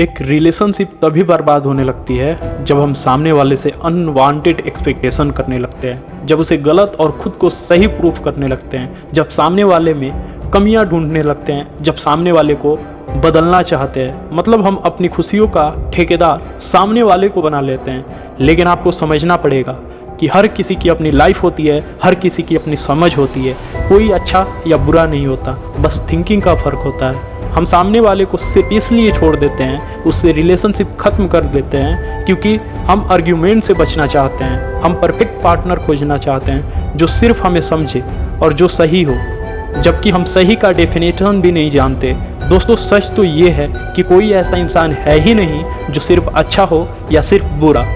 एक रिलेशनशिप तभी बर्बाद होने लगती है जब हम सामने वाले से अनवांटेड एक्सपेक्टेशन करने लगते हैं, जब उसे गलत और खुद को सही प्रूफ करने लगते हैं, जब सामने वाले में कमियां ढूंढने लगते हैं, जब सामने वाले को बदलना चाहते हैं। मतलब हम अपनी खुशियों का ठेकेदार सामने वाले को बना लेते हैं। लेकिन आपको समझना पड़ेगा कि हर किसी की अपनी लाइफ होती है, हर किसी की अपनी समझ होती है। कोई अच्छा या बुरा नहीं होता, बस थिंकिंग का फ़र्क होता है। हम सामने वाले को सिर्फ इसलिए छोड़ देते हैं, उससे रिलेशनशिप ख़त्म कर देते हैं क्योंकि हम आर्ग्यूमेंट से बचना चाहते हैं। हम परफेक्ट पार्टनर खोजना चाहते हैं जो सिर्फ हमें समझे और जो सही हो, जबकि हम सही का डेफिनेशन भी नहीं जानते। दोस्तों, सच तो ये है कि कोई ऐसा इंसान है ही नहीं जो सिर्फ अच्छा हो या सिर्फ बुरा।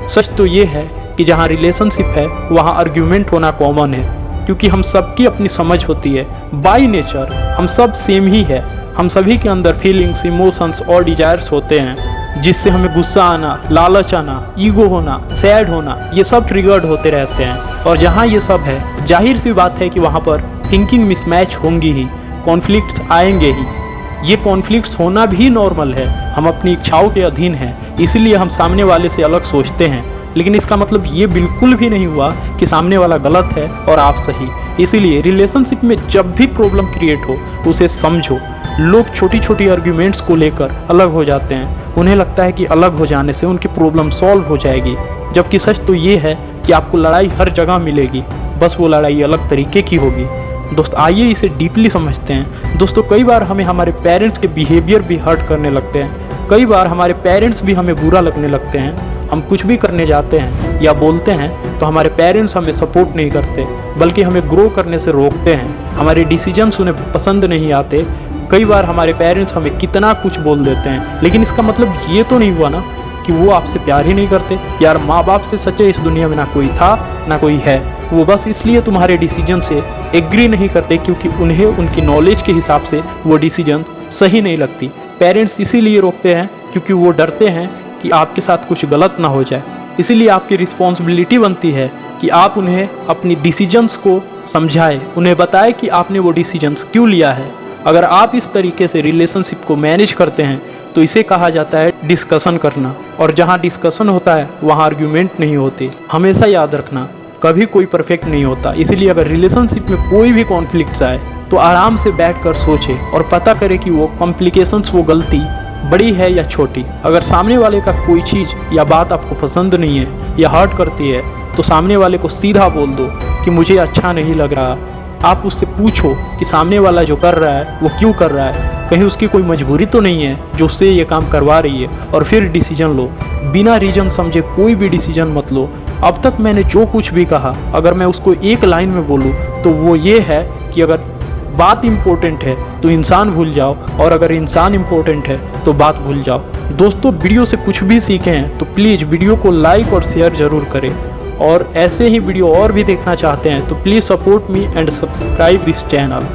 सच तो ये है कि जहाँ रिलेशनशिप है वहाँ आर्ग्यूमेंट होना कॉमन है, क्योंकि हम सबकी अपनी समझ होती है। बाय नेचर हम सब सेम ही है। हम सभी के अंदर फीलिंग्स, इमोशंस और डिजायर्स होते हैं जिससे हमें गुस्सा आना, लालच आना, ईगो होना, सैड होना, ये सब ट्रिगर्ड होते रहते हैं। और जहाँ ये सब है, जाहिर सी बात है कि वहाँ पर थिंकिंग मिसमैच होंगी ही, कॉन्फ्लिक्ट्स आएंगे ही। ये कॉन्फ्लिक्ट्स होना भी नॉर्मल है। हम अपनी इच्छाओं के अधीन हैं, इसलिए हम सामने वाले से अलग सोचते हैं। लेकिन इसका मतलब ये बिल्कुल भी नहीं हुआ कि सामने वाला गलत है और आप सही। इसीलिए रिलेशनशिप में जब भी प्रॉब्लम क्रिएट हो उसे समझो। लोग छोटी छोटी आर्ग्यूमेंट्स को लेकर अलग हो जाते हैं। उन्हें लगता है कि अलग हो जाने से उनकी प्रॉब्लम सॉल्व हो जाएगी, जबकि सच तो ये है कि आपको लड़ाई हर जगह मिलेगी, बस वो लड़ाई अलग तरीके की होगी। दोस्त, आइए इसे डीपली समझते हैं। दोस्तों, कई बार हमें हमारे पेरेंट्स के बिहेवियर भी हर्ट करने लगते हैं। कई बार हमारे पेरेंट्स भी हमें बुरा लगने लगते हैं। हम कुछ भी करने जाते हैं या बोलते हैं तो हमारे पेरेंट्स हमें सपोर्ट नहीं करते, बल्कि हमें ग्रो करने से रोकते हैं। हमारे डिसीजंस उन्हें पसंद नहीं आते। कई बार हमारे पेरेंट्स हमें कितना कुछ बोल देते हैं, लेकिन इसका मतलब ये तो नहीं हुआ ना कि वो आपसे प्यार ही नहीं करते। यार, माँ बाप से सच्चे इस दुनिया में ना कोई था ना कोई है। वो बस इसलिए तुम्हारे डिसीजन से एग्री नहीं करते क्योंकि उन्हें उनकी नॉलेज के हिसाब से वो डिसीजन सही नहीं लगती। पेरेंट्स इसीलिए रोकते हैं क्योंकि वो डरते हैं कि आपके साथ कुछ गलत ना हो जाए। इसीलिए आपकी रिस्पॉन्सिबिलिटी बनती है कि आप उन्हें अपनी डिसीजंस को समझाएं, उन्हें बताएं कि आपने वो डिसीजंस क्यों लिया है। अगर आप इस तरीके से रिलेशनशिप को मैनेज करते हैं तो इसे कहा जाता है डिस्कशन करना। और जहाँ डिस्कशन होता है वहाँ आर्ग्यूमेंट नहीं होते। हमेशा याद रखना, कभी कोई परफेक्ट नहीं होता। इसीलिए अगर रिलेशनशिप में कोई भी कॉन्फ्लिक्ट्स आए तो आराम से बैठकर सोचें और पता करें कि वो कॉम्प्लिकेशंस, वो गलती बड़ी है या छोटी। अगर सामने वाले का कोई चीज़ या बात आपको पसंद नहीं है या हर्ट करती है तो सामने वाले को सीधा बोल दो कि मुझे अच्छा नहीं लग रहा। आप उससे पूछो कि सामने वाला जो कर रहा है वो क्यों कर रहा है, कहीं उसकी कोई मजबूरी तो नहीं है जो उससे ये काम करवा रही है, और फिर डिसीजन लो। बिना रीजन समझे कोई भी डिसीजन मत लो। अब तक मैंने जो कुछ भी कहा, अगर मैं उसको एक लाइन में बोलूँ तो वो ये है कि अगर बात इम्पोर्टेंट है तो इंसान भूल जाओ, और अगर इंसान इम्पोर्टेंट है तो बात भूल जाओ। दोस्तों, वीडियो से कुछ भी सीखे हैं तो प्लीज़ वीडियो को लाइक और शेयर ज़रूर करें, और ऐसे ही वीडियो और भी देखना चाहते हैं तो please support me and subscribe this channel.